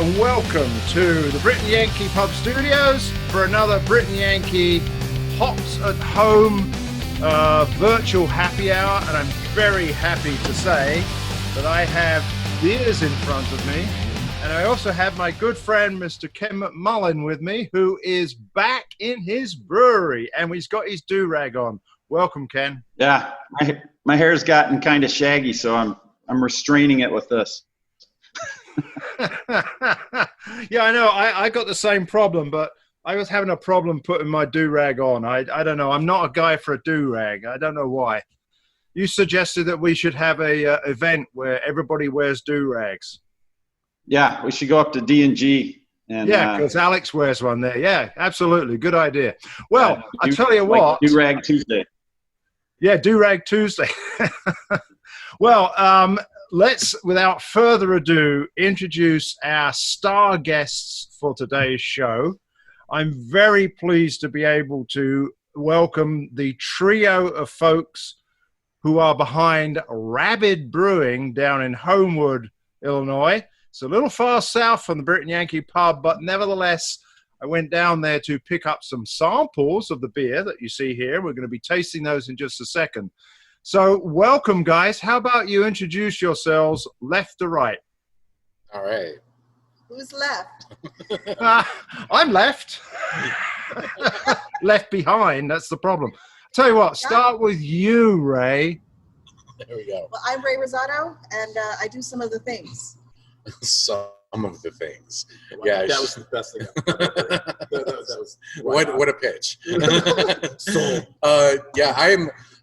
and welcome to the Brit and Yankee Pub Studios for another Brit and Yankee Hops at Home virtual happy hour. And I'm very happy to say that I have beers in front of me. And I also have my good friend, Mr. Ken McMullen, with me, who is back in his brewery. And he's got his do-rag on. Welcome, Ken. Yeah, my hair's gotten kind of shaggy, so I'm restraining it with this. Yeah, I know. I got the same problem, but I was having a problem putting my do-rag on. I don't know. I'm not a guy for a do-rag. I don't know why. You suggested that we should have a event where everybody wears do-rags. Yeah, we should go up to D&G. Yeah, because Alex wears one there. Yeah, absolutely. Good idea. Well, I tell you what. Do-rag Tuesday. Yeah, do-rag Tuesday. Well, let's, without further ado, introduce our star guests for today's show. I'm very pleased to be able to welcome the trio of folks who are behind Rabid Brewing down in Homewood, Illinois. It's a little far south from the Brit and Yankee pub, but nevertheless, I went down there to pick up some samples of the beer that you see here. We're going to be tasting those in just a second. So welcome, guys. How about you introduce yourselves left to right? All right. Who's left? I'm left. Left behind. That's the problem. Tell you what, start with you, Ray. There we go. Well, I'm Raiye Rosado, and I do some of the things. Some of the things. Wow, Yeah, that was the best thing I've ever heard. that was what a pitch. So, yeah,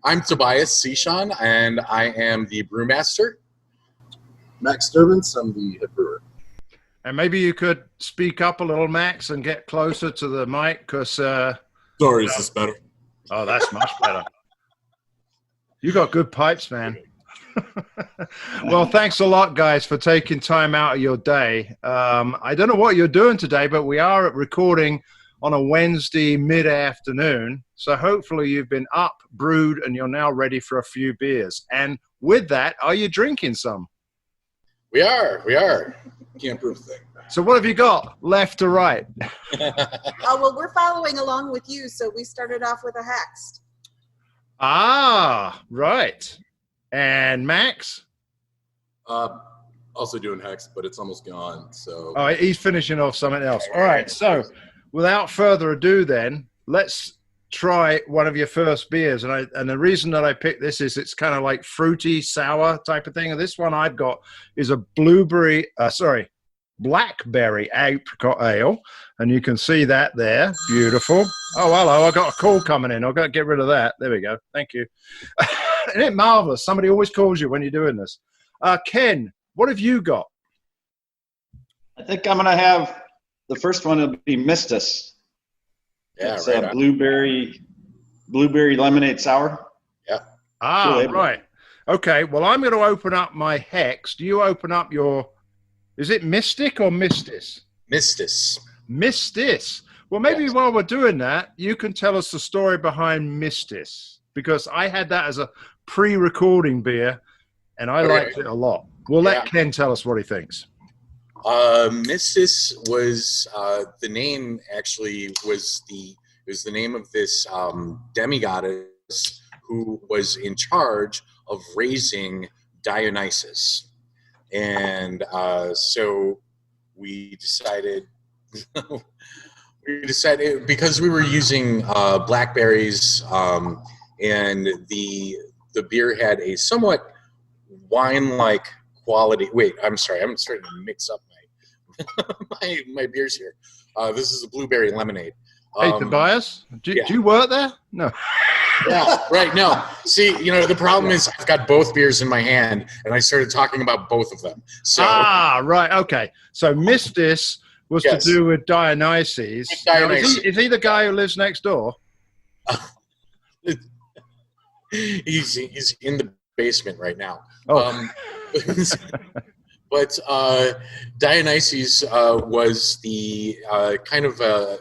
I'm Tobias Sishan, and I am the brewmaster. Max Sturbins, I'm the head brewer. And maybe you could speak up a little, Max, and get closer to the mic, because... Sorry, is this better? Oh, that's much better. You got good pipes, man. Well, thanks a lot, guys, for taking time out of your day. I don't know what you're doing today, but we are recording on a Wednesday mid-afternoon. So hopefully you've been up, brewed, and you're now ready for a few beers. And with that, are you drinking some? We are. Can't prove a thing. So what have you got, left to right? Oh, well, we're following along with you, so we started off with a Hext. Ah, right. And Max? Also doing Hex, but it's almost gone. So. Oh, he's finishing off something else. All right. So without further ado, then, let's try one of your first beers. And the reason that I picked this is it's kind of like fruity, sour type of thing. And this one I've got is a Blackberry Apricot Ale. And you can see that there. Beautiful. Oh, hello. I got a call coming in. I've got to get rid of that. There we go. Thank you. Isn't it marvelous? Somebody always calls you when you're doing this. Ken, what have you got? I think I'm going to have the first one will be Mistus. Yeah, it's right a blueberry lemonade sour. Yeah. Ah, right. Okay. Well, I'm going to open up my Hex. Do you open up your... Is it Mystic or Mistis? Mistus. Mistis. Well, maybe Yes. While we're doing that, you can tell us the story behind Mistis, because I had that as a pre-recording beer, and I liked it a lot. We'll let Ken tell us what he thinks. Mistus was the name. Actually, was the name of this demigoddess who was in charge of raising Dionysus, and so we decided. Because we were using blackberries, and the beer had a somewhat wine-like quality. Wait, I'm sorry. I'm starting to mix up my beers here. This is a blueberry lemonade. Hey, Tobias, do you work there? No. Yeah, right. No. See, the problem is I've got both beers in my hand, and I started talking about both of them. So. Ah, right. Okay. So Mistis was to do with Dionysus. Now, is he the guy who lives next door? He's in the basement right now. Oh. But Dionysus was the kind of a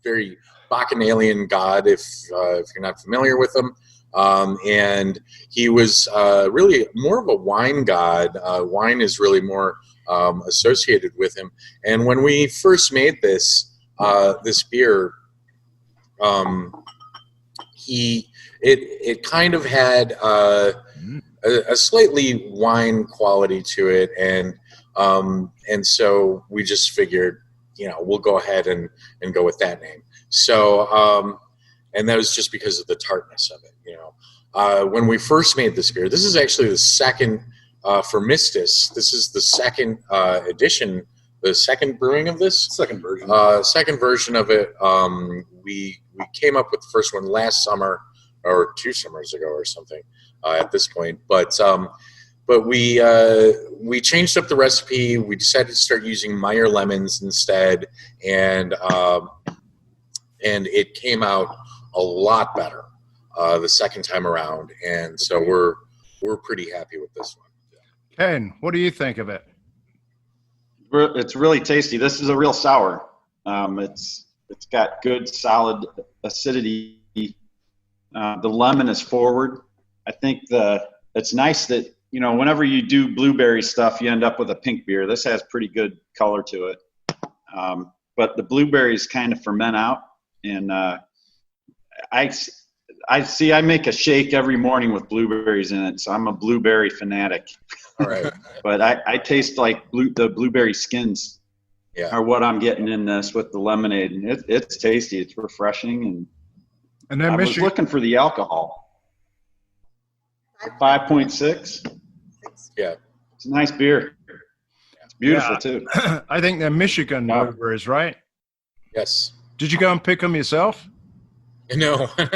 very bacchanalian god, if you're not familiar with him. And he was really more of a wine god. Wine is really more associated with him. And when we first made this beer, it kind of had a slightly wine quality to it, and so we just figured, we'll go ahead and go with that name. So, and that was just because of the tartness of it. When we first made this beer, this is actually the second for Mistis. This is the second edition, the second brewing of this. Second version. Second version of it. We came up with the first one last summer, or 2 summers ago or something at this point. But we changed up the recipe. We decided to start using Meyer lemons instead, and it came out a lot better the second time around. And so we're pretty happy with this one. Ken, what do you think of it? It's really tasty. This is a real sour. It's got good solid acidity. The lemon is forward. I think it's nice that, whenever you do blueberry stuff, you end up with a pink beer. This has pretty good color to it. But the blueberries kind of ferment out, and I make a shake every morning with blueberries in it, so I'm a blueberry fanatic. All right. But I taste like the blueberry skins are what I'm getting in this with the lemonade, and it's tasty. It's refreshing, and then I was looking for the alcohol. 5.6. Yeah. It's a nice beer. It's beautiful too. I think they're Michigan blueberries, right? Yes. Did you go and pick them yourself? No. It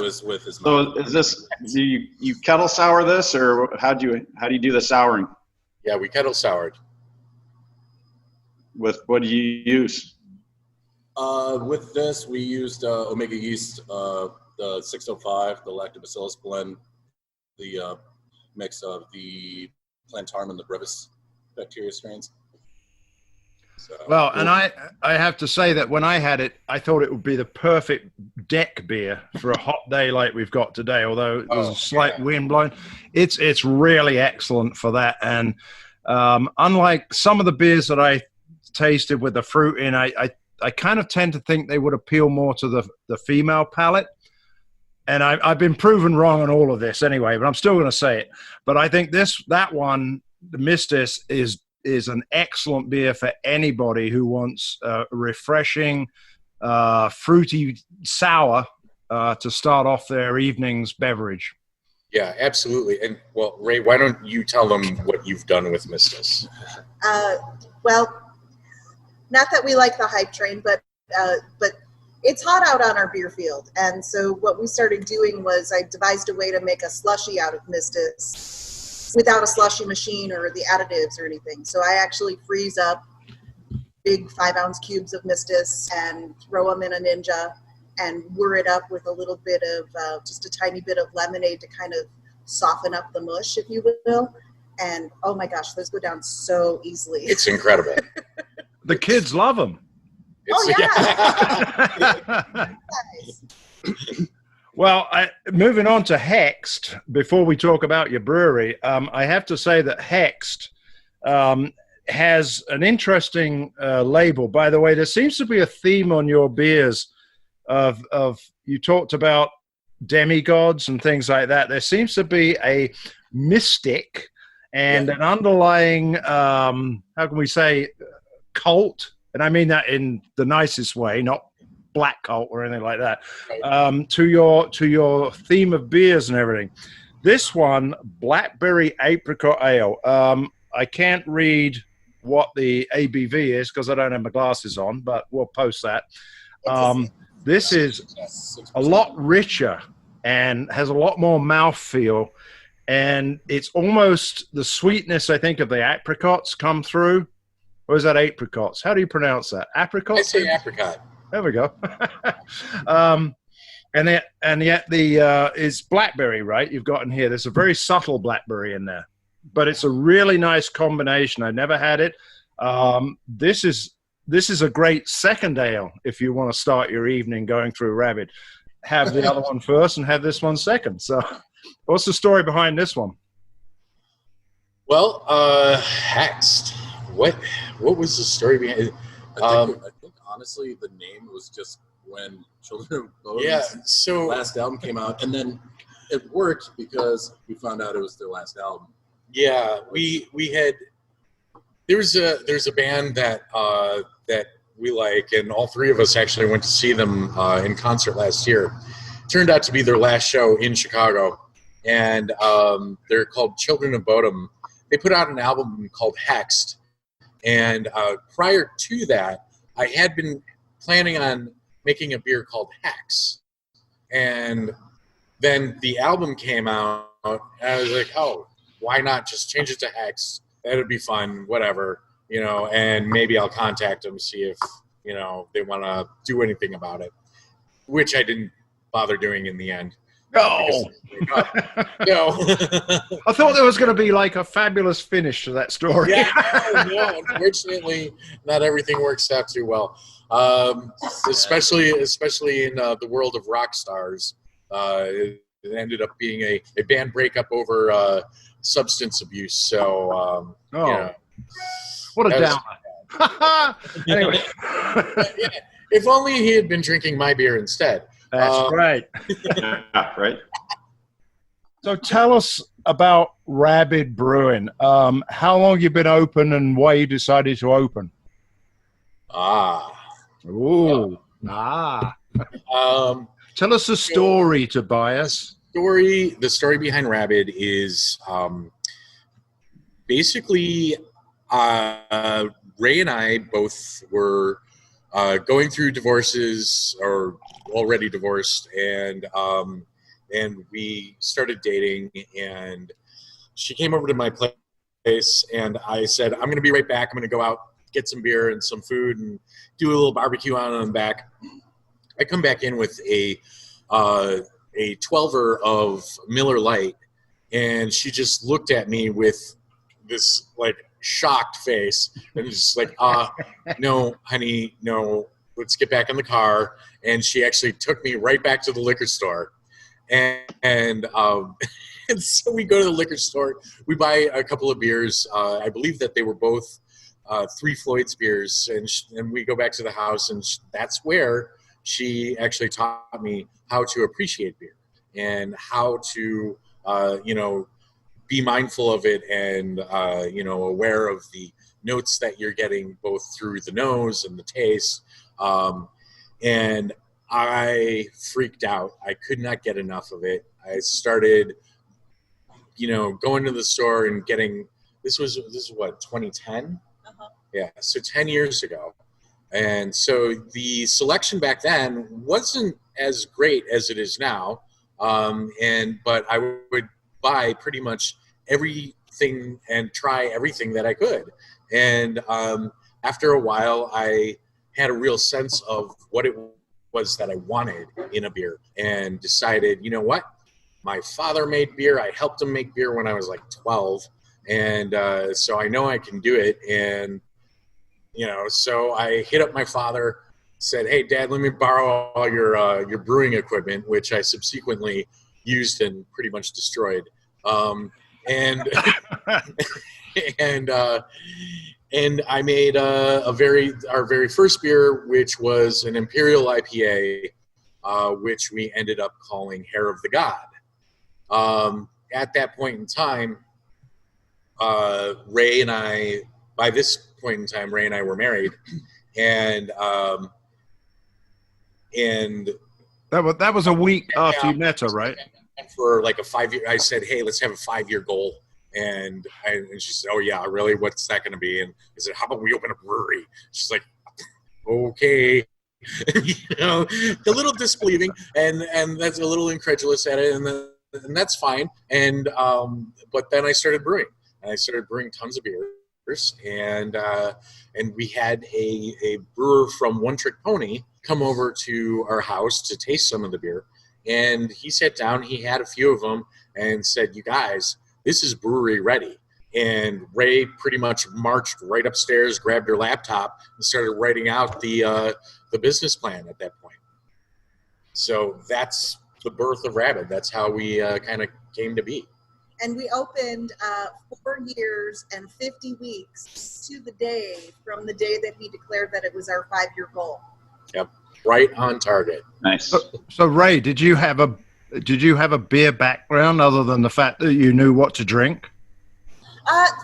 was with his mom. So is this, do you kettle sour this, or how do you do the souring? Yeah, we kettle soured. With what do you use? With this, we used Omega yeast, the 605, the lactobacillus blend, the mix of the plantarum and the brevis bacteria strains. So, Well, and I have to say that when I had it, I thought it would be the perfect deck beer for a hot day like we've got today, although there's a slight wind blowing. It's really excellent for that. And unlike some of the beers that I tasted with the fruit in, I kind of tend to think they would appeal more to the female palate. And I've been proven wrong on all of this anyway, but I'm still going to say it. But I think that one, the Mistis, is an excellent beer for anybody who wants a refreshing, fruity sour to start off their evening's beverage. Yeah, absolutely. And well, Ray, why don't you tell them what you've done with Mistis? Well, not that we like the hype train, but it's hot out on our beer field. And so what we started doing was I devised a way to make a slushy out of Mistis without a slushy machine or the additives or anything. So I actually freeze up big 5-ounce cubes of Mistis and throw them in a Ninja and whir it up with a little bit of, just a tiny bit of lemonade to kind of soften up the mush, if you will. And oh my gosh, those go down so easily. It's incredible. The kids love them. Well, moving on to Hexed, before we talk about your brewery, I have to say that Hexed has an interesting label. By the way, there seems to be a theme on your beers of you talked about demigods and things like that. There seems to be a mystic and an underlying, how can we say, cult. And I mean that in the nicest way, not black cult or anything like that, to your theme of beers and everything. This one, Blackberry Apricot Ale, I can't read what the ABV is because I don't have my glasses on, but we'll post that. This is a lot richer and has a lot more mouthfeel, and it's almost the sweetness, I think, of the apricots come through. Or is that apricots? How do you pronounce that? Apricots? I say apricot. There we go. And yet it's blackberry, right? You've got in here. There's a very subtle blackberry in there, but it's a really nice combination. I've never had it. This is a great second ale if you want to start your evening going through Rabid. have the other one first and have this one second. So what's the story behind this one? Well, Hexed. What was the story behind it? I think honestly the name was just when Children of Bodom's last album came out, and then it worked because we found out it was their last album. Yeah, we had there's a band that we like, and all three of us actually went to see them in concert last year. Turned out to be their last show in Chicago, and they're called Children of Bodom. They put out an album called Hexed, and prior to that, I had been planning on making a beer called Hex, and then the album came out, and I was like, oh, why not just change it to Hex? That'd be fun, whatever, and maybe I'll contact them, see if, they want to do anything about it, which I didn't bother doing in the end. No. No. I thought there was going to be like a fabulous finish to that story. Yeah, no, unfortunately, not everything works out too well. Especially in the world of rock stars. It ended up being a band breakup over substance abuse. So, what a downer. Anyway. Yeah, if only he had been drinking my beer instead. That's right. Yeah, right. So tell us about Rabid Brewing. How long you been open and why you decided to open? Ooh. Tell us the story, Tobias. The story behind Rabid is basically Raiye and I both were going through divorces, or already divorced, and we started dating, and she came over to my place, and I said, I'm going to be right back. I'm going to go out, get some beer and some food, and do a little barbecue on and back. I come back in with a 12er of Miller Lite, and she just looked at me with this like shocked face and just like, no, honey, no, let's get back in the car. And she actually took me right back to the liquor store. And so we go to the liquor store. We buy a couple of beers. I believe that they were both Three Floyds beers. And we go back to the house, and that's where she actually taught me how to appreciate beer and how to, be mindful of it and, aware of the notes that you're getting both through the nose and the taste. And I freaked out. I could not get enough of it. I started, going to the store and getting, this is what, 2010? Uh-huh. Yeah, so 10 years ago. And so the selection back then wasn't as great as it is now. But I would buy pretty much everything and try everything that I could. And after a while, I had a real sense of what it was that I wanted in a beer, and decided, you know what? My father made beer. I helped him make beer when I was like 12. And so I know I can do it. And, so I hit up my father, said, hey, Dad, let me borrow all your brewing equipment, which I subsequently used and pretty much destroyed. And I made our very first beer, which was an Imperial IPA, which we ended up calling Hair of the God. At that point in time, Raiye and I, by this point in time, Raiye and I were married, and that was a week after you met her, right? For like a 5 year, I said, hey, let's have a 5-year goal. And she said, oh yeah, really? What's that going to be? And I said, how about we open a brewery? She's like, okay. A little disbelieving, and that's a little incredulous at it. And that's fine. And, but then I started brewing, and I started brewing tons of beers, and we had a brewer from One Trick Pony come over to our house to taste some of the beer. And he sat down, he had a few of them, and said, you guys, this is brewery ready. And Raiye pretty much marched right upstairs, grabbed her laptop, and started writing out the business plan at that point. So that's the birth of Rabid. That's how we kind of came to be. And we opened 4 years and 50 weeks to the day from the day that he declared that it was our 5-year goal. Yep, right on target. Nice. So Ray, did you have a beer background other than the fact that you knew what to drink?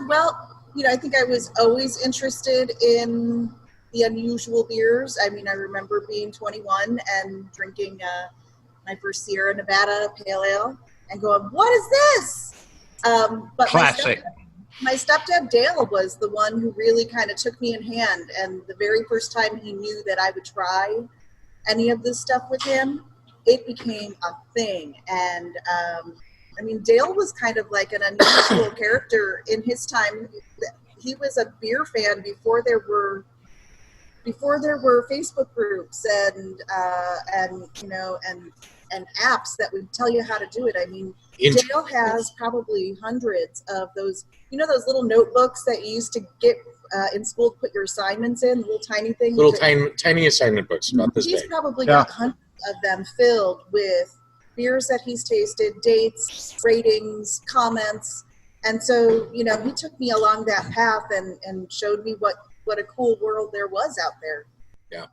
Well, I think I was always interested in the unusual beers. I mean, I remember being 21 and drinking my first Sierra Nevada Pale Ale and going, "What is this?" But Classic. My stepdad Dale was the one who really kind of took me in hand, and the very first time he knew that I would try any of this stuff with him, it became a thing. And I mean, Dale was kind of like an unusual character in his time. He was a beer fan before there were Facebook groups and apps that would tell you how to do it. I mean, Dale has probably hundreds of those, those little notebooks that you used to get in school to put your assignments in, little tiny things. Little tiny assignment books about this He's big. probably got hundreds of them filled with beers that he's tasted, dates, ratings, comments. And so, he took me along that path and showed me what a cool world there was out there. Yeah.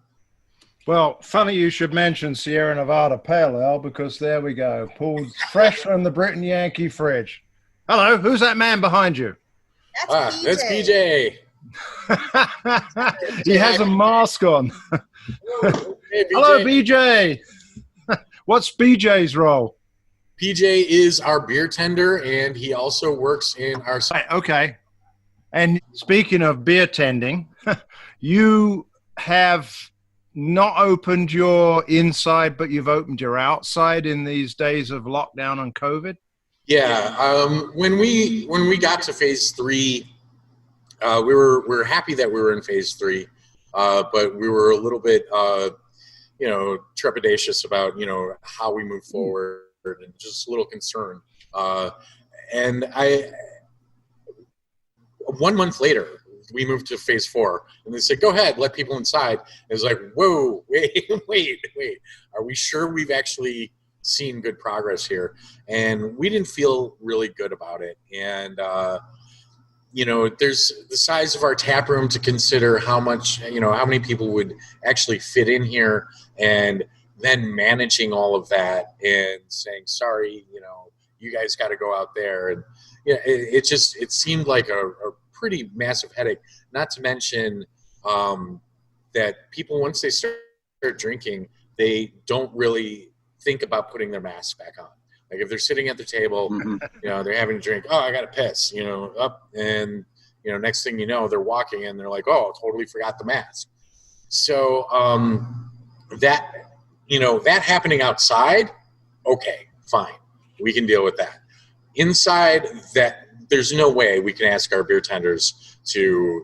Well, funny you should mention Sierra Nevada Pale Ale, because there we go, pulled fresh from the Brit and Yankee fridge. Hello, who's that man behind you? That's BJ. That's BJ. He has a mask on. Hey, BJ. Hello, BJ. What's BJ's role? PJ is our beer tender, and he also works in our... Right, okay. And speaking of beer tending, you have not opened your inside, but you've opened your outside in these days of lockdown and COVID? Yeah. When we got to phase 3, we were happy that we were in phase 3, but we were a little bit trepidatious about how we move forward, and just a little concerned. And 1 month later, we moved to phase 4, and they said, "Go ahead, let people inside." It was like, whoa, wait. Are we sure we've actually seen good progress here? And we didn't feel really good about it. And, there's the size of our tap room to consider how much, how many people would actually fit in here, and then managing all of that and saying, sorry, you guys got to go out there. And it seemed like a pretty massive headache, not to mention that people, once they start drinking, they don't really think about putting their masks back on. Like if they're sitting at the table, they're having a drink, oh, I got to piss, up, and next thing you know, they're walking and they're like, oh, totally forgot the mask. So that happening outside, okay, fine, we can deal with that. Inside, that there's no way we can ask our beer tenders to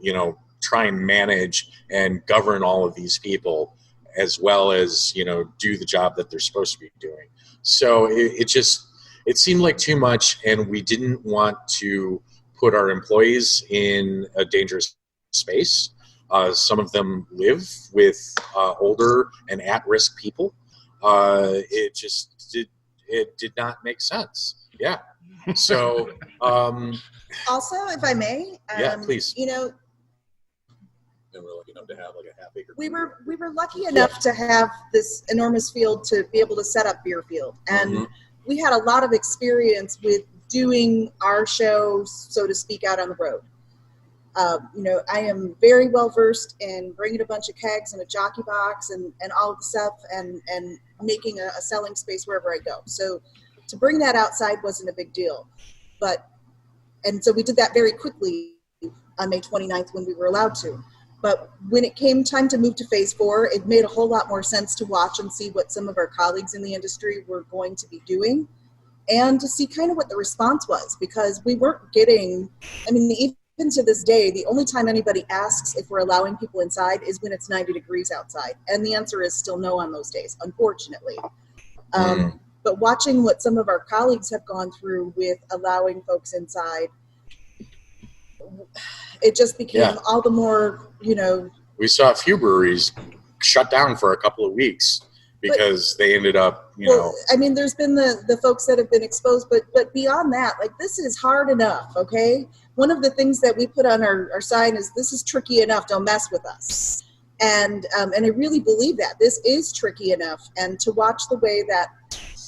try and manage and govern all of these people, as well as do the job that they're supposed to be doing. So it seemed like too much, and we didn't want to put our employees in a dangerous space. Some of them live with older and at-risk people. It did not make sense. Yeah. So also, if I may, yeah, please. And we're lucky enough to have like a half acre. We were lucky enough to have this enormous field to be able to set up beer field, and we had a lot of experience with doing our show, so to speak, out on the road. I am very well versed in bringing a bunch of kegs and a jockey box and all of the stuff, and making a selling space wherever I go. So to bring that outside wasn't a big deal, and so we did that very quickly on May 29th when we were allowed to. But when it came time to move to phase 4, it made a whole lot more sense to watch and see what some of our colleagues in the industry were going to be doing, and to see kind of what the response was, because we weren't getting, even to this day, the only time anybody asks if we're allowing people inside is when it's 90 degrees outside. And the answer is still no on those days, unfortunately. But watching what some of our colleagues have gone through with allowing folks inside, it just became all the more, We saw a few breweries shut down for a couple of weeks, because they ended up, you know. I mean, there's been the folks that have been exposed, but beyond that, like, this is hard enough, okay? One of the things that we put on our sign is, this is tricky enough, don't mess with us. And I really believe that. This is tricky enough. And to watch the way that,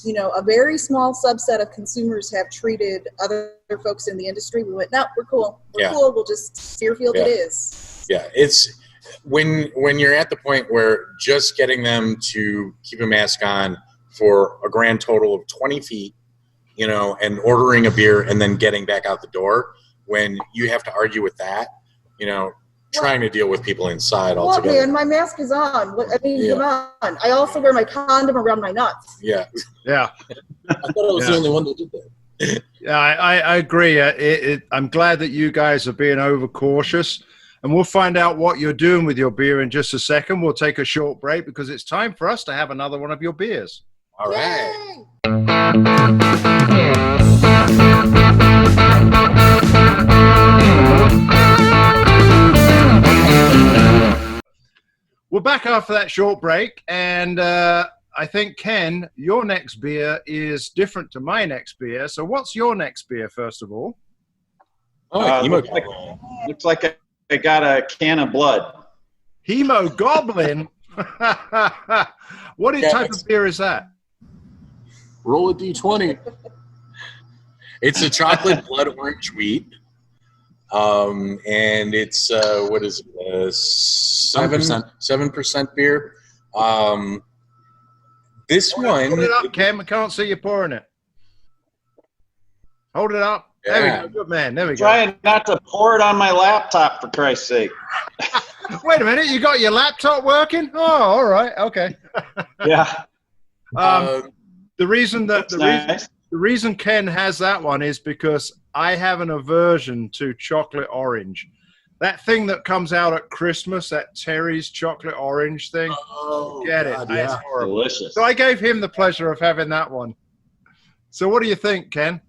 you know, a very small subset of consumers have treated other folks in the industry, we went, no, we're cool. We're cool. We'll just Deerfield it is. Yeah, it's when you're at the point where just getting them to keep a mask on for a grand total of 20 feet, you know, and ordering a beer and then getting back out the door, when you have to argue with that, you know, trying to deal with people inside altogether. Well, man, my mask is on. I mean, come on. I also wear my condom around my nuts. Yeah. Yeah. I thought I was the only one that did that. Yeah, I agree. I'm glad that you guys are being overcautious. And we'll find out what you're doing with your beer in just a second. We'll take a short break because it's time for us to have another one of your beers. All right. We're back after that short break, and I think, Ken, your next beer is different to my next beer. So what's your next beer, first of all? Looks like I got a can of blood. Hemogoblin? What type of beer is that? Roll a D20. It's a chocolate blood orange wheat. And it's what is it? 7% beer. This one. Hold it up, Cam. I can't see you pouring it. Hold it up. Yeah. There we go. Good man. There we go. Trying not to pour it on my laptop, for Christ's sake. Wait a minute. You got your laptop working? Oh, all right. Okay. Yeah. The reason Ken has that one is because I have an aversion to chocolate orange. That thing that comes out at Christmas, that Terry's chocolate orange thing. Oh, get God, it. yeah. It's horrible. Delicious. So I gave him the pleasure of having that one. So what do you think, Ken?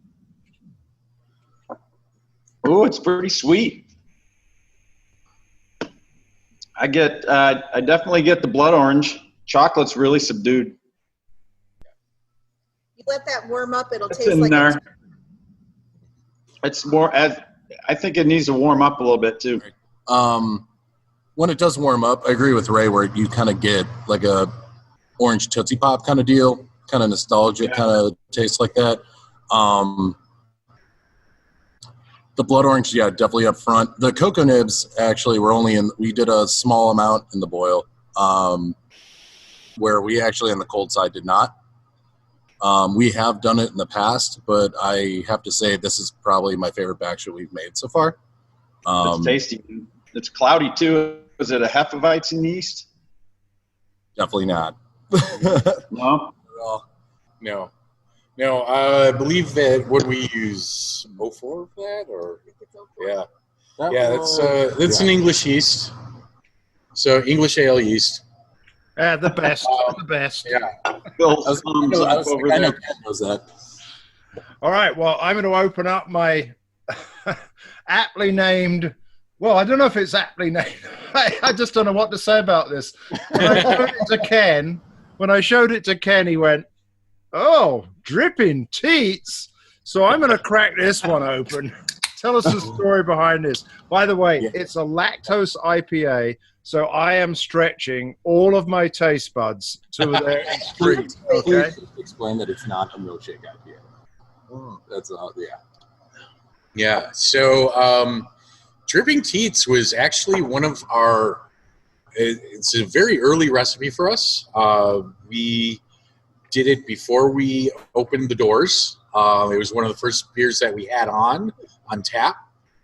Ooh, it's pretty sweet. I definitely get the blood orange. Chocolate's really subdued. You let that warm up, it'll It's taste in like there. It's more. I think it needs to warm up a little bit too. When it does warm up, I agree with Ray, where you kind of get like a orange Tootsie Pop kind of deal, kind of nostalgic, kind of taste like that. The blood orange, yeah, definitely up front. The cocoa nibs, actually, we did a small amount in the boil, where we actually on the cold side did not. We have done it in the past, but I have to say this is probably my favorite batch that we've made so far. It's tasty. It's cloudy too. Is it a Hefeweizen yeast? Definitely not. No. No. No, I believe that would we use 04 for that, or yeah, that's an English yeast. So English ale yeast. The best. The best. Yeah. I know Ken knows that. All right. Well, I'm going to open up my aptly named. Well, I don't know if it's aptly named. I just don't know what to say about this. When I showed it to Ken, he went, "Oh, Dripping Teats." So I'm going to crack this one open. Tell us the story behind this. By the way, it's a lactose IPA, so I am stretching all of my taste buds to their extreme. Okay. Please explain that it's not a milkshake IPA. That's Yeah. So Dripping Teats was actually one of our. It's a very early recipe for us. We did it before we opened the doors. It was one of the first beers that we had on tap.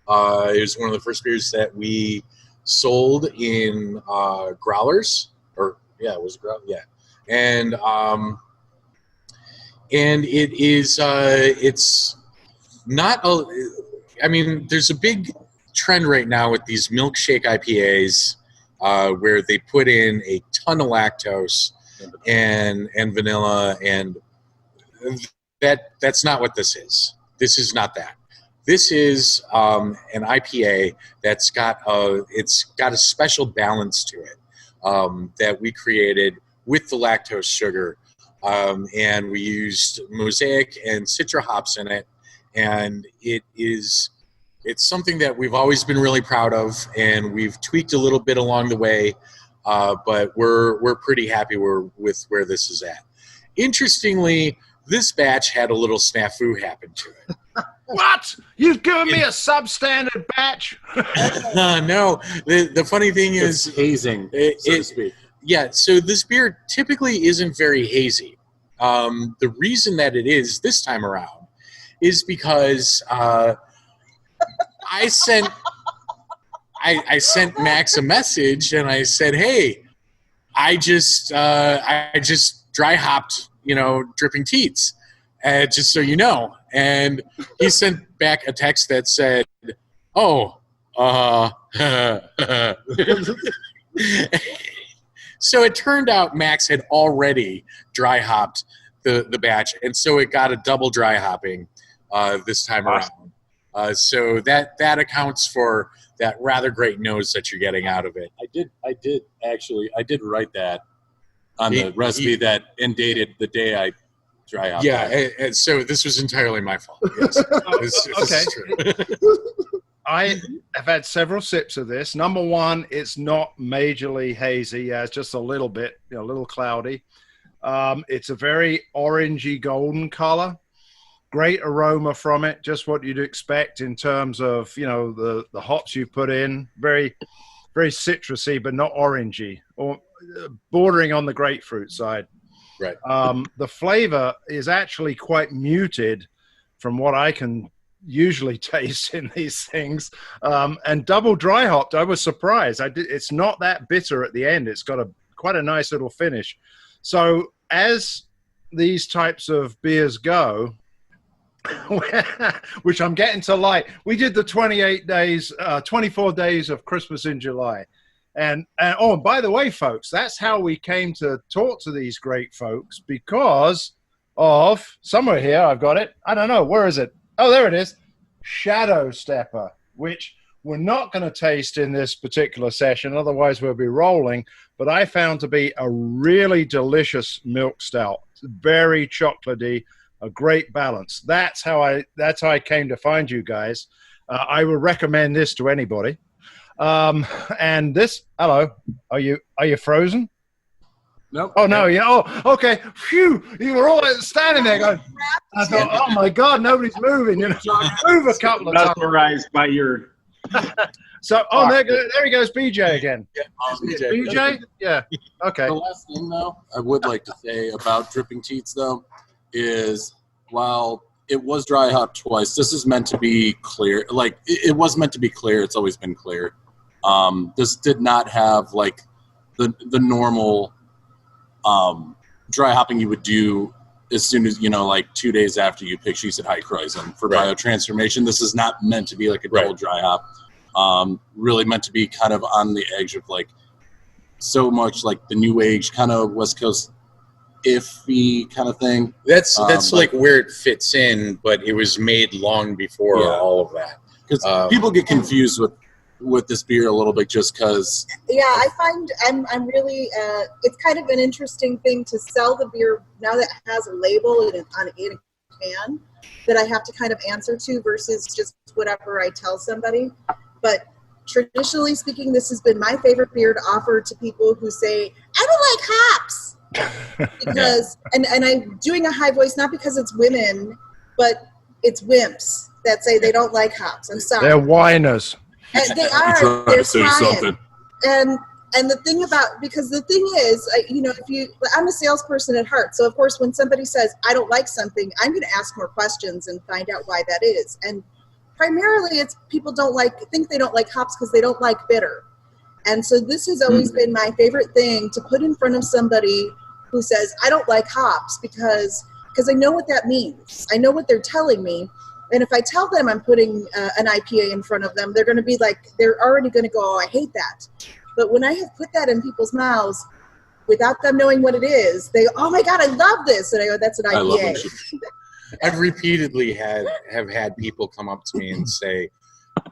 It was one of the first beers that we sold in growlers, or it was growler, and it is it's not a. I mean, there's a big trend right now with these milkshake IPAs where they put in a ton of lactose and vanilla, and that's not what this is. This is not that. This is an IPA that's got a special balance to it that we created with the lactose sugar. And we used Mosaic and Citra hops in it. And it's something that we've always been really proud of, and we've tweaked a little bit along the way, but we're pretty happy with where this is at. Interestingly, this batch had a little snafu happen to it. What? You've given me a substandard batch? No. The funny thing is... It's hazing, so to speak. Yeah, so this beer typically isn't very hazy. The reason that it is this time around is because I sent Max a message, and I said, "Hey, I just dry hopped, Dripping Teats, just so you know." And he sent back a text that said, "Oh, So it turned out Max had already dry hopped the batch, and so it got a double dry hopping this time around. So that accounts for that rather great nose that you're getting out of it. I did write that on the recipe and dated the day I dry hopped. Yeah, and so this was entirely my fault. Yes. Okay. I have had several sips of this. Number one, it's not majorly hazy. Yeah, it's just a little bit, a little cloudy. It's a very orangey golden color. Great aroma from it, just what you'd expect in terms of, the hops you put in. Very, very citrusy, but not orangey, or bordering on the grapefruit side. Right. The flavor is actually quite muted from what I can usually taste in these things, and double dry hopped. I was surprised. It's not that bitter at the end. It's got quite a nice little finish. So as these types of beers go, which I'm getting to like, we did the 24 days of Christmas in July. And by the way, folks, that's how we came to talk to these great folks, because of somewhere here. I've got it. I don't know. Where is it? Oh, there it is. Shadow Stepper, which we're not going to taste in this particular session. Otherwise, we'll be rolling. But I found to be a really delicious milk stout. Very chocolatey, a great balance. That's how I came to find you guys. I would recommend this to anybody. And this, hello, are you frozen? Nope. Oh, no, yeah. Oh, okay. Phew. You were all standing there going, I thought, oh, my God, nobody's moving. Move a couple of times. Mesmerized by your... So, there he goes, BJ again. Yeah, BJ? Yeah. Okay. The last thing, though, I would like to say about Dripping Teats, though, is while it was dry hopped twice, this is meant to be clear. Like, it was meant to be clear. It's always been clear. This did not have, like, the normal... dry hopping you would do as soon as, 2 days after you pick sheets at high Kreuzen for biotransformation. This is not meant to be like a double dry hop. Really meant to be kind of on the edge of like so much like the new age kind of West Coast iffy kind of thing. That's like where it fits in, but it was made long before all of that. Because people get confused with this beer a little bit just because. Yeah, I find I'm really it's kind of an interesting thing to sell the beer now that it has a label in a can that I have to kind of answer to versus just whatever I tell somebody. But traditionally speaking, this has been my favorite beer to offer to people who say, I don't like hops. Because and I'm doing a high voice not because it's women, but it's wimps that say they don't like hops. I'm sorry. They're whiners. And they are. They're trying. And the thing is, I'm a salesperson at heart. So of course, when somebody says I don't like something, I'm going to ask more questions and find out why that is. And primarily, it's people think they don't like hops because they don't like bitter. And so this has always been my favorite thing to put in front of somebody who says I don't like hops because I know what that means. I know what they're telling me. And if I tell them I'm putting an IPA in front of them, they're going to be like, they're already going to go, oh, I hate that. But when I have put that in people's mouths without them knowing what it is, they go, oh my God, I love this. And I go, that's an IPA. I've repeatedly have had people come up to me and say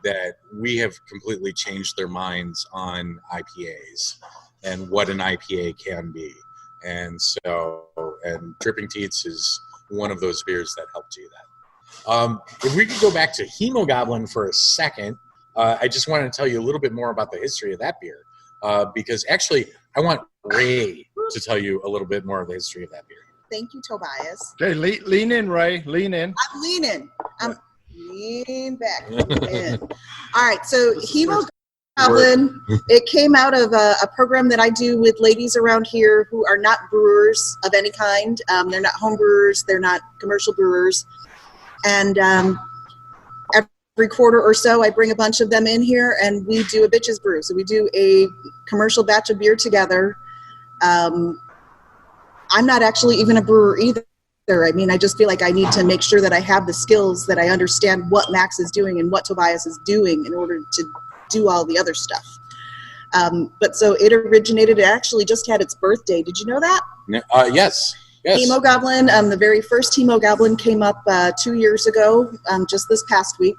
that we have completely changed their minds on IPAs and what an IPA can be. And Dripping Teats is one of those beers that help do that. If we could go back to Hemogoblin for a second, I just wanted to tell you a little bit more about the history of that beer. Because actually, I want Raiye to tell you a little bit more of the history of that beer. Thank you, Tobias. Okay, lean in, Raiye. Lean in. I'm leaning. I'm lean back. Lean. All right, so Hemogoblin, it came out of a program that I do with ladies around here who are not brewers of any kind. They're not home brewers. They're not commercial brewers. And every quarter or so, I bring a bunch of them in here, and we do a bitches brew. So we do a commercial batch of beer together. I'm not actually even a brewer either. I mean, I just feel like I need to make sure that I have the skills, that I understand what Max is doing and what Tobias is doing in order to do all the other stuff. But so it originated, it actually just had its birthday. Did you know that? Yes. Hemogoblin, the very first Hemogoblin came up 2 years ago, just this past week.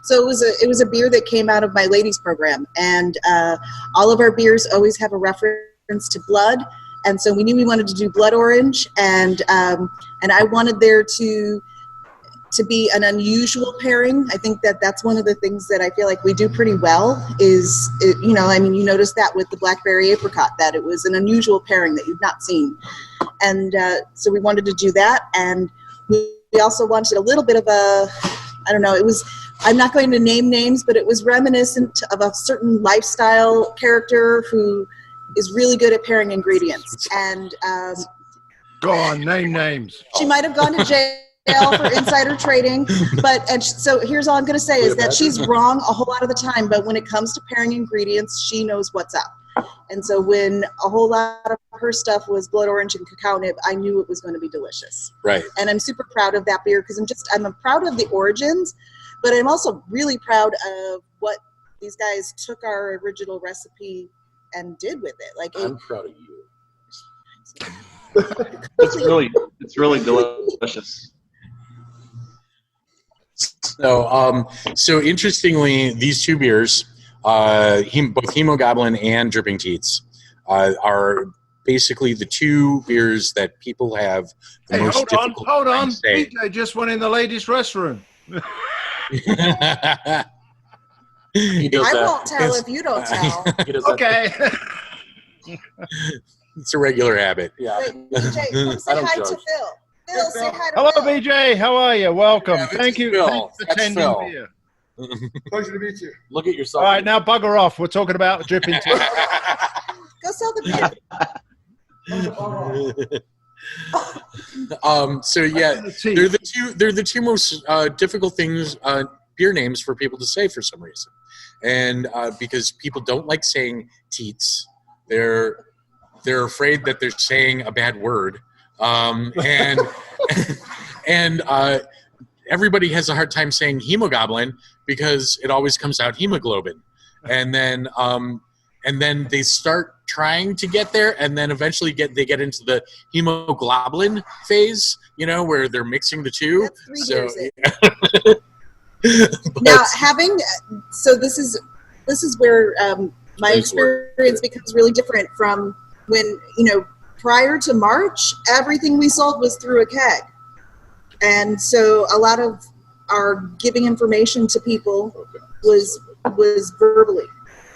So it was a beer that came out of my ladies program, and all of our beers always have a reference to blood. And so we knew we wanted to do blood orange, and I wanted there to be an unusual pairing. I think that's one of the things that I feel like we do pretty well is, you noticed that with the Blackberry Apricot, that it was an unusual pairing that you've not seen. And so we wanted to do that. And we also wanted a little bit of I'm not going to name names, but it was reminiscent of a certain lifestyle character who is really good at pairing ingredients. And go on, name names. She might have gone to jail for insider trading, so here's all I'm going to say is that she's wrong a whole lot of the time, but when it comes to pairing ingredients, she knows what's up. And so when a whole lot of her stuff was blood orange and cacao nib, I knew it was going to be delicious. Right. And I'm super proud of that beer because I'm proud of the origins, but I'm also really proud of what these guys took our original recipe and did with it. I'm proud of you. It's really delicious. So interestingly, these two beers, both Hemogoblin and Dripping Teats, are basically the two beers that people have the most difficult hold on. time saying. BJ just went in the ladies' restroom. I won't tell if you don't tell. Okay. It's a regular habit. Yeah. Wait, BJ, come say hi to Phil. Phil, say hi to Hello, Phil. BJ. How are you? Welcome. Yeah, Thank you. Phil. Thanks for That's attending Phil. here. Pleasure to meet you. Look at yourself. All right, now bugger off. We're talking about Dripping Teats. Go sell the beer. So yeah, they're the two most difficult things, beer names for people to say for some reason, and because people don't like saying teats, they're afraid that they're saying a bad word, and everybody has a hard time saying hemogoblin because it always comes out hemoglobin, and then they start trying to get there, and then eventually they get into the hemoglobin phase, where they're mixing the two. That's 3 years in. Now, this is where my experience becomes really different from when, prior to March, everything we sold was through a keg. And so a lot of our giving information to people was verbally.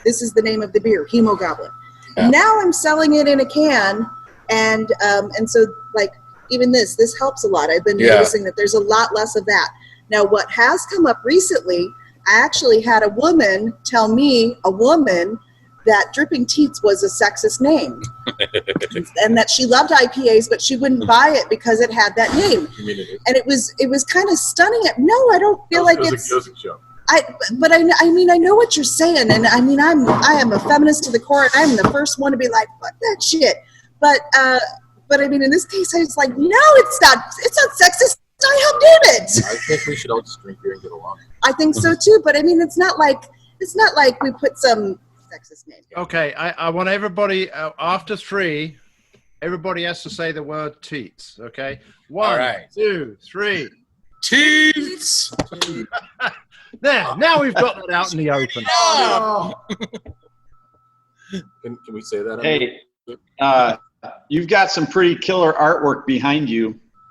This is the name of the beer, Hemogoblin. Yeah. Now I'm selling it in a can, and so even this helps a lot. I've been noticing that there's a lot less of that. Now, what has come up recently, I actually had a woman tell me, that Dripping Teats was a sexist name, and that she loved IPAs, but she wouldn't buy it because it had that name. And it was kind of stunning. No, I don't feel like it's. But I know what you're saying, and I am a feminist to the core, and I'm the first one to be like, fuck that shit. But in this case, I was like, no, it's not sexist. I have named it. I think we should all just drink beer and get along. I think so too, but it's not like we put some sexist name. Okay, I want everybody after 3. Everybody has to say the word teats. Okay, 1, 2, 3. Teats. Now we've got that out in the open. Can we say that? Hey, you've got some pretty killer artwork behind you.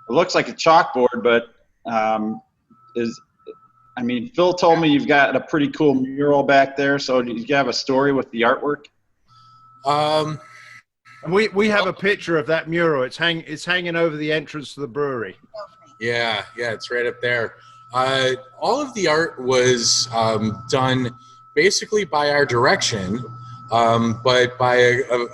It looks like a chalkboard, but Phil told me you've got a pretty cool mural back there. So do you have a story with the artwork? We have a picture of that mural. It's hanging over the entrance to the brewery. Yeah, it's right up there. All of the art was done basically by our direction, but by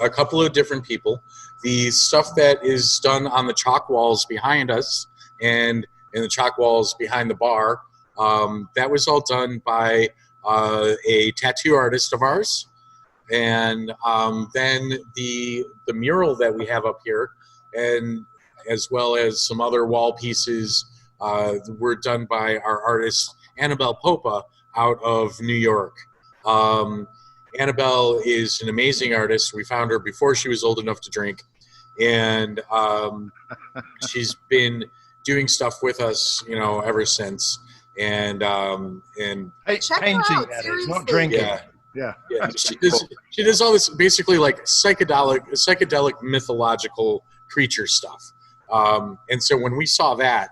a couple of different people. The stuff that is done on the chalk walls behind us and in the chalk walls behind the bar, that was all done by a tattoo artist of ours. And then the mural that we have up here, and as well as some other wall pieces, were done by our artist Annabelle Popa out of New York. Annabelle is an amazing artist. We found her before she was old enough to drink, and she's been doing stuff with us, ever since. And Check painting, her out, that is, seriously. not drinking. Yeah, she does all this basically like psychedelic mythological creature stuff. And so when we saw that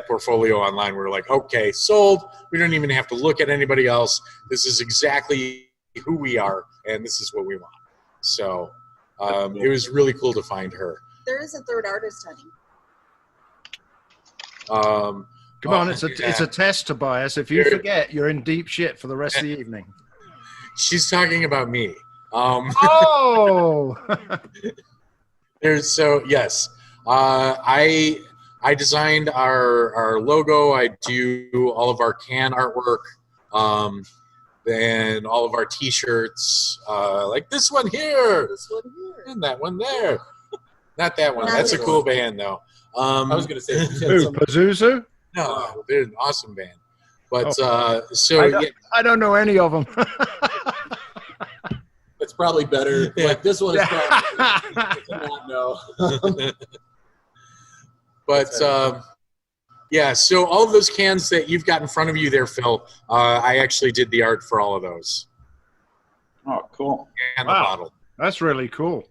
portfolio online, we were like, okay, sold. We don't even have to look at anybody else. This is exactly who we are, and this is what we want. So it was really cool to find her. There is a third artist, honey. Come on, it's a test, Tobias. If you forget, you're in deep shit for the rest of the evening. She's talking about me. Oh! Yes. I designed our logo. I do all of our can artwork, and all of our T-shirts, like this one here, and that one there. Not that one. That's a cool band, though. I was going to say, Who, Pazuzu? No, they're an awesome band. But I don't know any of them. it's probably better. Yeah. Like this one is probably to not know. But so all of those cans that you've got in front of you there, Phil, I actually did the art for all of those. Oh, cool. And the bottle. That's really cool.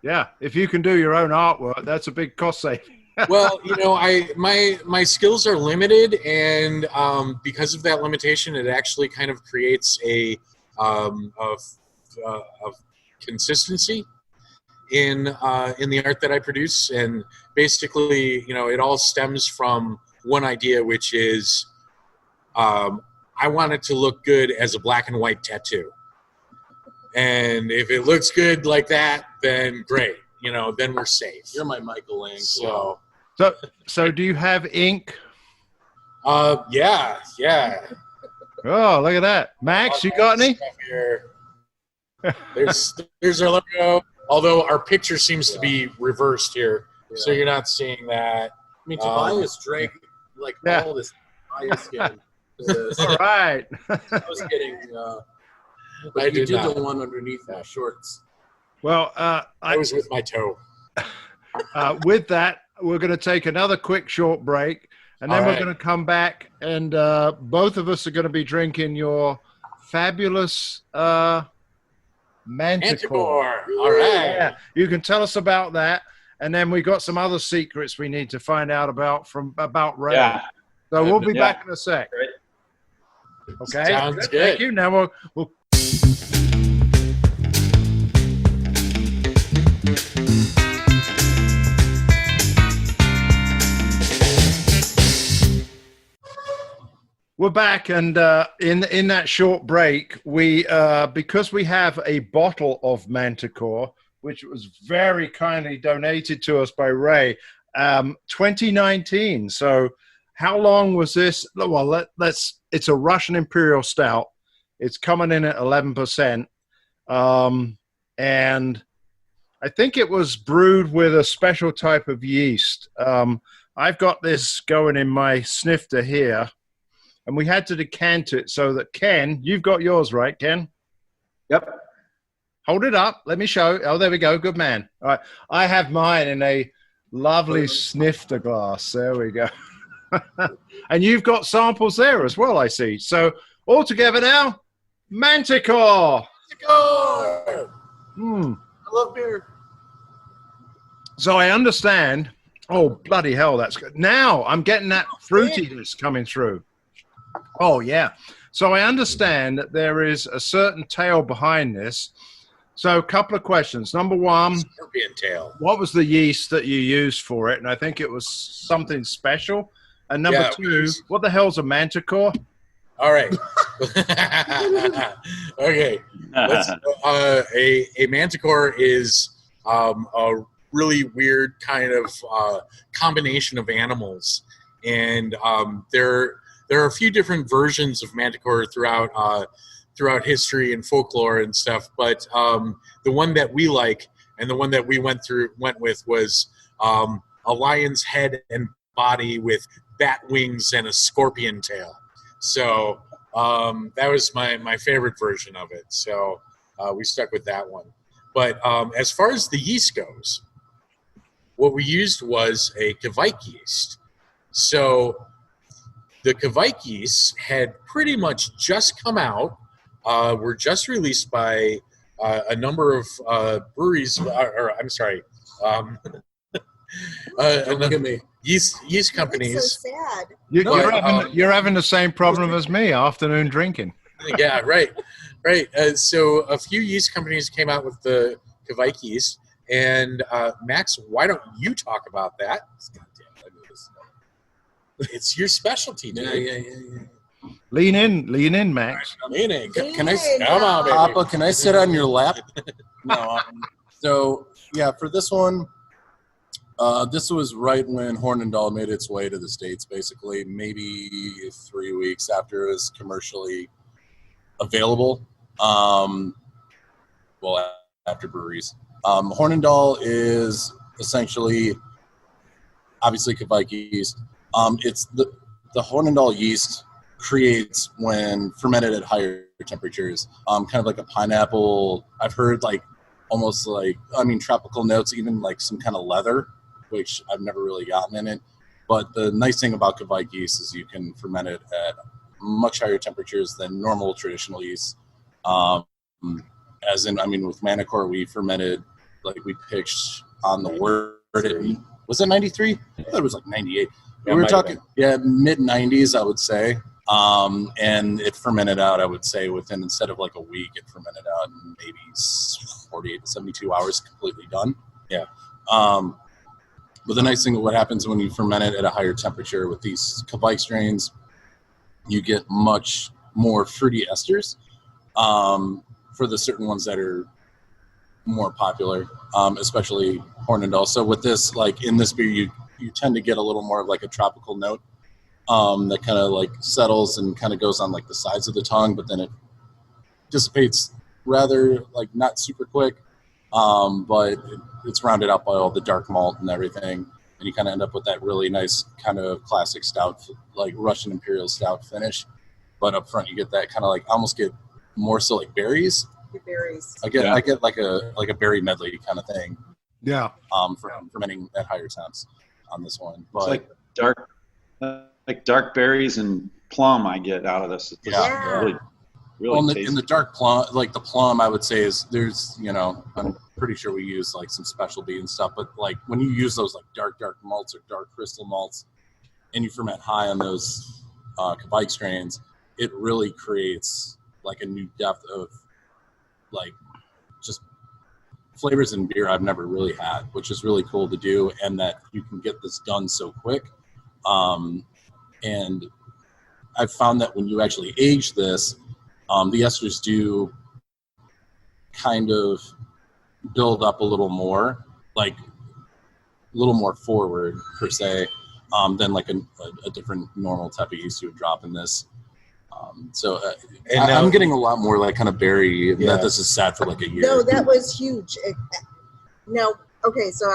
Yeah. If you can do your own artwork, that's a big cost saving. Well, my skills are limited, and because of that limitation, it actually kind of creates a consistency in the art that I produce. And basically, it all stems from one idea, which is I want it to look good as a black and white tattoo. And if it looks good like that, then great. Then we're safe. You're my Michelangelo. So do you have ink? Yeah. Oh, look at that. Max, you got any? There's our logo, although our picture seems to be reversed here, so you're not seeing that. I mean, Tobias drank all this Tobias skin. All right. I was getting, but you did the one underneath my shorts. Well, I was with my toe. With that, we're going to take another quick short break, and then we're going to come back, and both of us are going to be drinking your fabulous Manticore. All right. Yeah, you can tell us about that, and then we got some other secrets we need to find out about Raiye. Yeah. So we'll be back in a sec. Great. Okay. Sounds good. Thank you. Now we'll We're back, and in that short break, we because we have a bottle of Manticore, which was very kindly donated to us by Raiye, 2019. So, how long was this? Well, it's a Russian Imperial Stout. It's coming in at 11%, and I think it was brewed with a special type of yeast. I've got this going in my snifter here. And we had to decant it so that Ken, you've got yours, right, Ken? Yep. Hold it up. Let me show. Oh, there we go. Good man. All right. I have mine in a lovely snifter glass. There we go. And you've got samples there as well, I see. So all together now, Manticore. Manticore! I love beer. So I understand. Oh, bloody hell, that's good. Now I'm getting that fruitiness coming through. Oh, yeah. So I understand that there is a certain tale behind this. So a couple of questions. Number one, Scorpion tail. what was the yeast that you used for it? And I think it was something special. And number two, what the hell's a manticore? All right. Okay. A manticore is a really weird kind of combination of animals, and there are a few different versions of manticore throughout history and folklore and stuff. But the one that we like and the one that we went with was a lion's head and body with bat wings and a scorpion tail. So that was my favorite version of it. So we stuck with that one. But as far as the yeast goes, what we used was a Kvike yeast. So the Kvike yeast had pretty much just come out, were just released by a number of breweries, I'm sorry, Look at me. yeast companies. That's so sad. You're having the same problem as me, afternoon drinking. Yeah, right. So a few yeast companies came out with the Kvike yeast, and Max, why don't you talk about that? God damn, I knew this. It's your specialty, dude. Yeah. Lean in, Max. Lean in. Can I, Come on, baby. Papa, can I sit on your lap? No. So, yeah, for this one, this was right when Hornindal made its way to the States, basically, maybe 3 weeks after it was commercially available. After breweries. Hornindal is essentially, obviously, Kvike yeast. It's the Hornindal yeast creates when fermented at higher temperatures, kind of like a pineapple. I've heard almost tropical notes, even like some kind of leather, which I've never really gotten in it. But the nice thing about Kvike yeast is you can ferment it at much higher temperatures than normal traditional yeast. With Manticore, we fermented, we pitched on the word. Was it 93? I thought it was 98. Yeah, we were talking, mid 90s, I would say. And it fermented out, I would say, instead of a week, it fermented out in maybe 48 to 72 hours, completely done. Yeah. But the nice thing, what happens when you ferment it at a higher temperature with these Kvike strains, you get much more fruity esters for the certain ones that are more popular, especially Hornindal. So with this, in this beer, you tend to get a little more of a tropical note that kind of settles and kind of goes on the sides of the tongue, but then it dissipates rather not super quick, but it's rounded out by all the dark malt and everything, and you kind of end up with that really nice kind of classic stout, Russian Imperial Stout finish. But up front, you get that kind of almost get more so berries. Berries. I get like a berry medley kind of thing. Yeah. For fermenting at higher temps on this one. But it's dark berries and plum I get out of this. It's really tasty. In the dark plum, the plum, I would say is there's, I'm pretty sure we use some specialty and stuff, but when you use those dark malts or dark crystal malts and you ferment high on those Kvike strains, it really creates a new depth of just flavors in beer I've never really had, which is really cool to do, and that you can get this done so quick. And I've found that when you actually age this, the esters do kind of build up a little more, a little more forward per se, than a different normal type of yeast you would drop in this. I'm getting a lot more kind of berry. That this is sat for a year. No, that was huge. Okay, so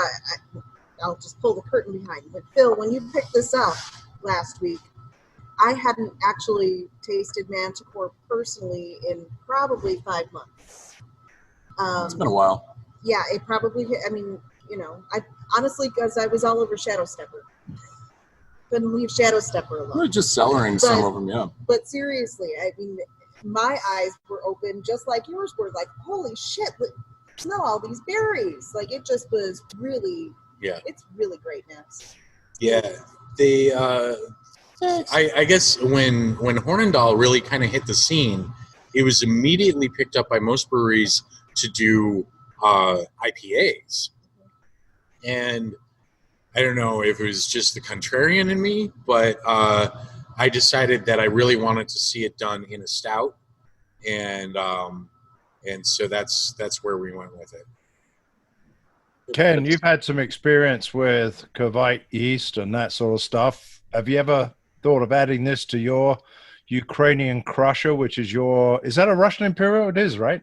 I'll just pull the curtain behind you. But Phil, when you picked this up last week, I hadn't actually tasted Manticore personally in probably 5 months. It's been a while. Yeah, it probably. I honestly, because I was all over Shadow Stepper. Couldn't leave Shadow Stepper alone. We're just cellaring some of them, yeah. But seriously, my eyes were open just like yours were. Holy shit! Smell all these berries. It just was really Yeah. It's really great, Max. Yeah. They, I guess when Hornindal really kind of hit the scene, it was immediately picked up by most breweries to do IPAs. And I don't know if it was just the contrarian in me, but I decided that I really wanted to see it done in a stout. And so that's where we went with it. Ken, you've had some experience with Kvite yeast and that sort of stuff. Have you ever thought of adding this to your Ukrainian crusher, which is is that a Russian Imperial? It is, right?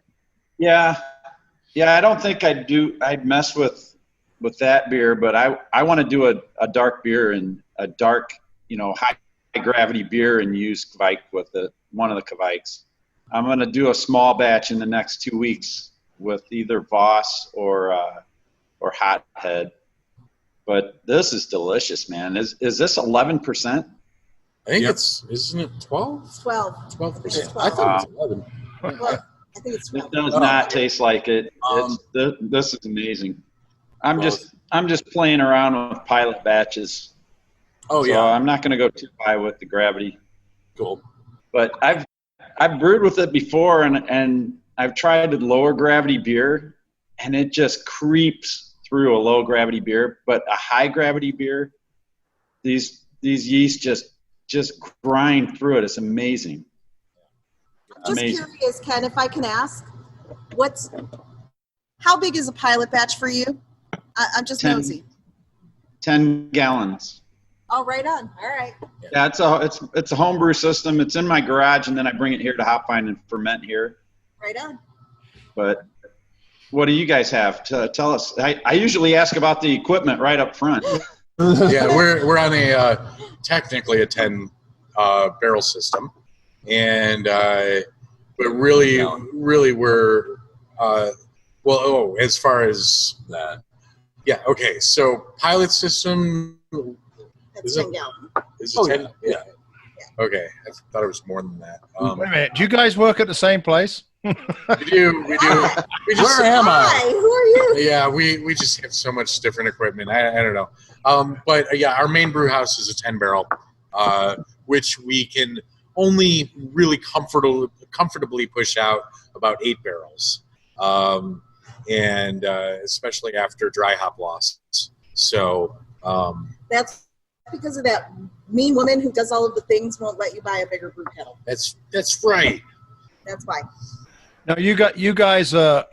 Yeah. I don't think I'd mess with that beer, but I want to do a dark beer and a dark, high gravity beer and use Kvite with one of the Kvites. I'm going to do a small batch in the next 2 weeks with either Voss or Hothead. But this is delicious, man. Is this 11%? I think isn't it 12? 12%. I thought it was 11. Well, I think it's 12. It does not taste like it. This is amazing. I'm just playing around with pilot batches. Oh, so yeah. I'm not going to go too high with the gravity. Cool. But I've brewed with it before, and I've tried the lower gravity beer, and it just creeps through a low gravity beer. But a high gravity beer, these yeast just grind through it. It's amazing. Just curious, Ken, if I can ask, how big is a pilot batch for you? I'm just nosy. 10 gallons. Oh, right on. All right. Yeah, it's a homebrew system. It's in my garage, and then I bring it here to Hopvine and ferment here. Right on. But what do you guys have to tell us? I usually ask about the equipment right up front. Yeah, we're on technically a 10 barrel system, and but really we're as far as that. Yeah. Okay. So pilot system. That's 10 gallons. Is it 10? Yeah. Okay. I thought it was more than that. Wait a minute. Do you guys work at the same place? We do. Where am I? Who are you? Yeah, we just have so much different equipment. I don't know. But yeah, our main brew house is a 10 barrel, which we can only really comfortably push out about 8 barrels, and especially after dry hop loss. So That's because of that mean woman who does all of the things won't let you buy a bigger brew kettle. that's right. That's why. Now you guys are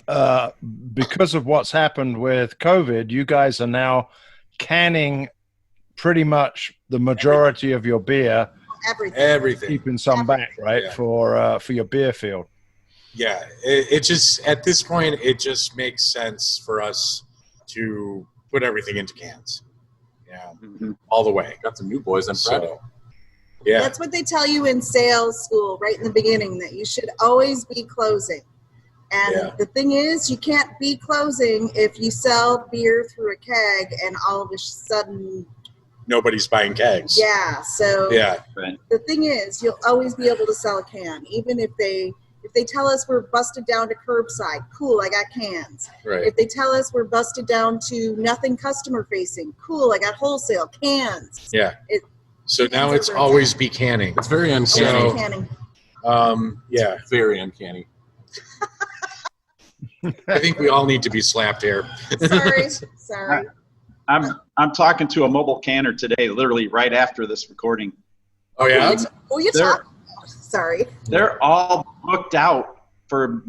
because of what's happened with COVID, you guys are now canning pretty much the majority of your beer. Everything. Keeping some back, right? Yeah. For your beer field. Yeah, it just at this point it just makes sense for us to put everything into cans. Yeah, all the way. Got some new boys on Friday. So, yeah, that's what they tell you in sales school right in the beginning, that you should always be closing. And the thing is, you can't be closing if you sell beer through a keg and all of a sudden nobody's buying kegs. Yeah. So Right. The thing is, you'll always be able to sell a can, even if they tell us we're busted down to curbside. Cool, I got cans. Right. If they tell us we're busted down to nothing customer facing, cool, I got wholesale cans. Yeah. So now it's always be canning. It's very uncanny. Canning. Yeah. It's very uncanny. I think we all need to be slapped here. Sorry. I'm talking to a mobile canner today, literally right after this recording. Oh yeah. Sorry. They're all booked out for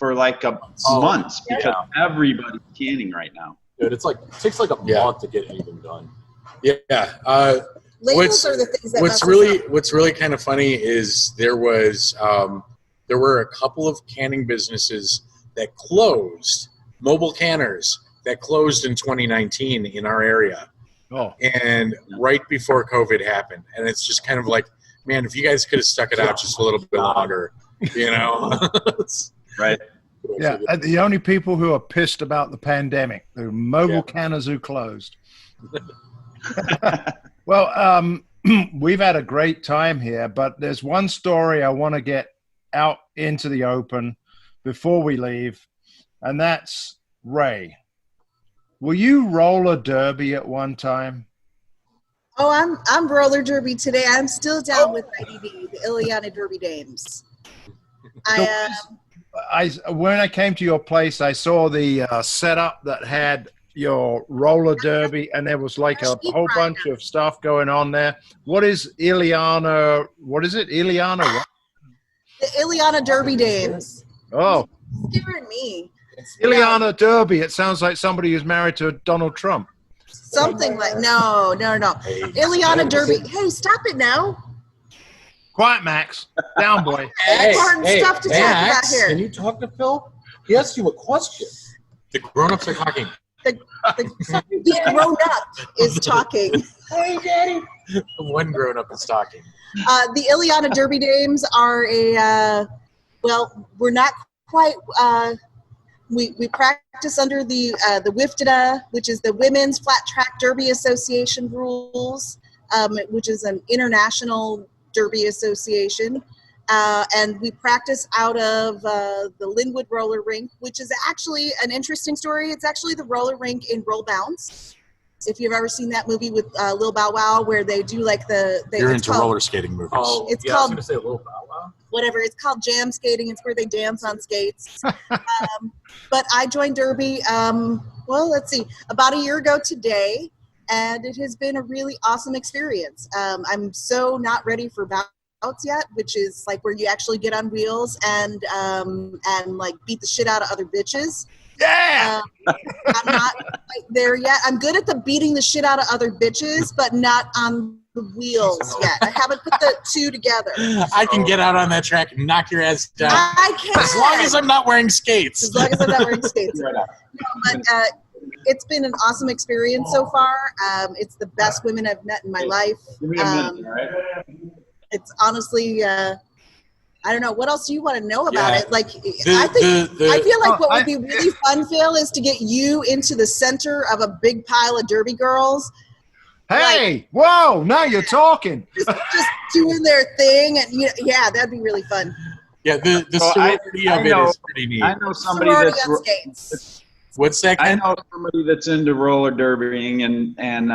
like months because everybody's canning right now. Dude, it takes like a month to get anything done. Yeah. Labels are the things that what's really kind of funny is there were a couple of canning businesses that closed, mobile canners that closed in 2019 in our area. Oh. And right before COVID happened. And it's just kind of like, man, if you guys could have stuck it out just a little bit longer, you know? Right. Yeah, the only people who are pissed about the pandemic, the mobile canners who closed. Well, we've had a great time here, but there's one story I want to get out into the open before we leave, and that's Raiye. Were you roller derby at one time? Oh, I'm roller derby today. I'm still down with IDD, the Ileana Derby Dames. When I came to your place, I saw the setup that had your roller derby, and there was like a whole bunch of stuff going on there. What is Ileana? What is it? Ileana what? The Ileana Derby Dames. Oh. Scaring me. Ileana Derby. It sounds like somebody who's married to Donald Trump. Something like, no. Ileana Derby. Hey, stop it now. Quiet, Max. Down, boy. Important stuff to talk about here. Can you talk to Phil? He asked you a question. The grown-ups are talking. The grown-up is talking. Hey, Daddy. One grown-up is talking. The Ileana Derby Dames are we're not quite, we practice under the WIFDA, which is the Women's Flat Track Derby Association rules, which is an international derby association. And we practice out of the Linwood roller rink, which is actually an interesting story. It's actually the roller rink in Roll Bounce. If you've ever seen that movie with Lil Bow Wow, where they do like You're into roller skating movies. Oh, it's yeah, called. I was going to say Lil Bow Wow. Whatever, it's called jam skating. It's where they dance on skates. But I joined Derby, let's see, about a year ago today, and it has been a really awesome experience. I'm so not ready for bouts yet, which is like where you actually get on wheels and like beat the shit out of other bitches. Yeah! I'm not quite there yet. I'm good at the beating the shit out of other bitches, but not on the wheels yet. I haven't put the two together. I can get out on that track and knock your ass down. I can. As long as I'm not wearing skates. As long as I'm not wearing skates. But it's been an awesome experience so far. It's the best women I've met in my life. Give me a minute, all right? It's honestly, I don't know. What else do you want to know about it? Like, I feel like what would be really fun, Phil, is to get you into the center of a big pile of derby girls. Hey, whoa, now you're talking. Just doing their thing. And yeah, that'd be really fun. Yeah, the sorority of it is pretty neat. I know somebody Sorority on skates. What's that, Ken? I know somebody that's into roller derbying, and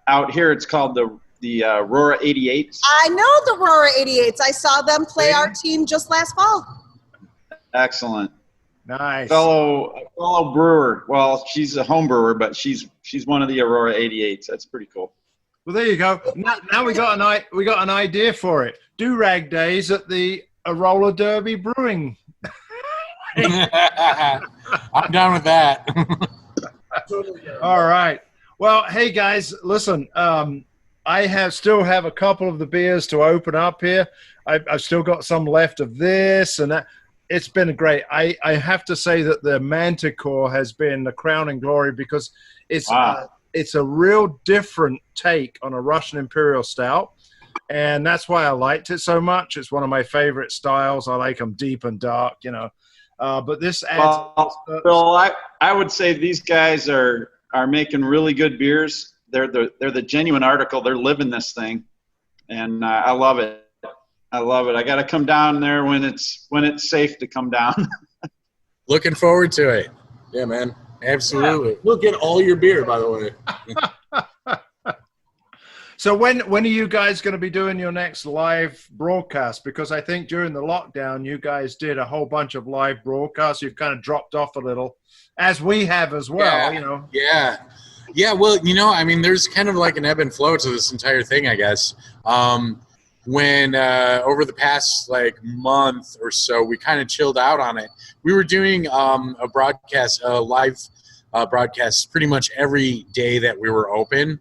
out here it's called the Aurora 88s. I know the Aurora 88s. I saw them play our team just last fall. Excellent. Nice. Fellow brewer. Well, she's a home brewer, but she's one of the Aurora 88s. That's pretty cool. Well, there you go. Now we got an idea for it. Do-rag days at the roller derby brewing. I'm down with that. All right. Well, hey guys, listen. I still have a couple of the beers to open up here. I've still got some left of this and that. It's been great. I have to say that the Manticore has been the crowning glory because it's a real different take on a Russian Imperial Stout. And that's why I liked it so much. It's one of my favorite styles. I like them deep and dark, But this adds... Phil, I would say these guys are making really good beers. They're the genuine article. They're living this thing. And I love it. I love it. I got to come down there when it's safe to come down. Looking forward to it. Yeah, man. Absolutely. Yeah. We'll get all your beer, by the way. So when are you guys going to be doing your next live broadcast? Because I think during the lockdown, you guys did a whole bunch of live broadcasts. You've kind of dropped off a little, as we have as well, Yeah. Yeah, well, there's kind of like an ebb and flow to this entire thing, I guess. When over the past month or so, we kind of chilled out on it. We were doing a live broadcast pretty much every day that we were open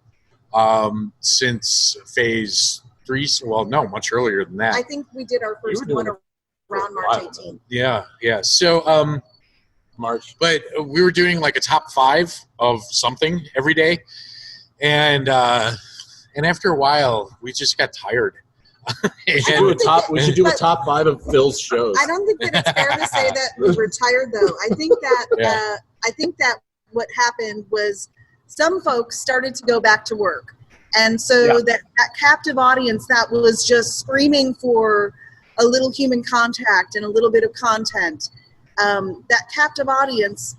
since phase 3. Well, no, much earlier than that. I think we did our first one around March 18th. Yeah. So March, but we were doing like a top 5 of something every day, and after a while, we just got tired. We should do a top 5 of Phil's shows. I don't think that it's fair to say that we were tired, though. I think that what happened was some folks started to go back to work, and so that captive audience that was just screaming for a little human contact and a little bit of content, that captive audience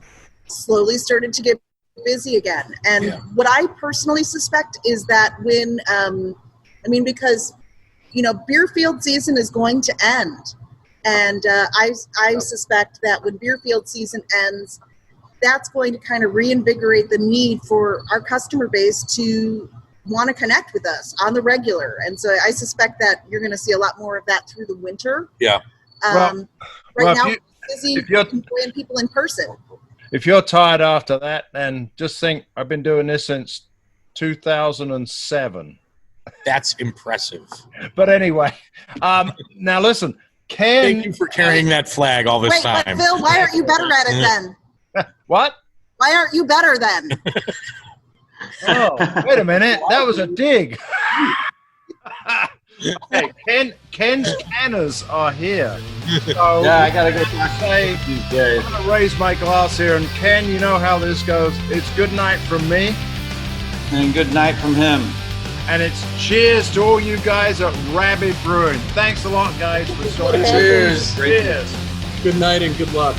slowly started to get busy again. And what I personally suspect is that when, because, beer field season is going to end. And I suspect that when beer field season ends, that's going to kind of reinvigorate the need for our customer base to want to connect with us on the regular. And so I suspect that you're going to see a lot more of that through the winter. Yeah. Right now, we're busy employing people in person. If you're tired after that, then just think I've been doing this since 2007. That's impressive. But anyway, now listen, Ken. Thank you for carrying that flag all this time. But Phil, why aren't you better at it then? What? Why aren't you better then? Oh, wait a minute. That was a dig. Okay, Ken's canners are here. So Yeah, I gotta go talk say, these days. I'm gonna raise my glass here, and Ken, you know how this goes. It's good night from me, And good night from him. and it's cheers to all you guys at Rabid Brewing. Thanks a lot, guys, for joining us. Cheers. Cheers. Good night and good luck.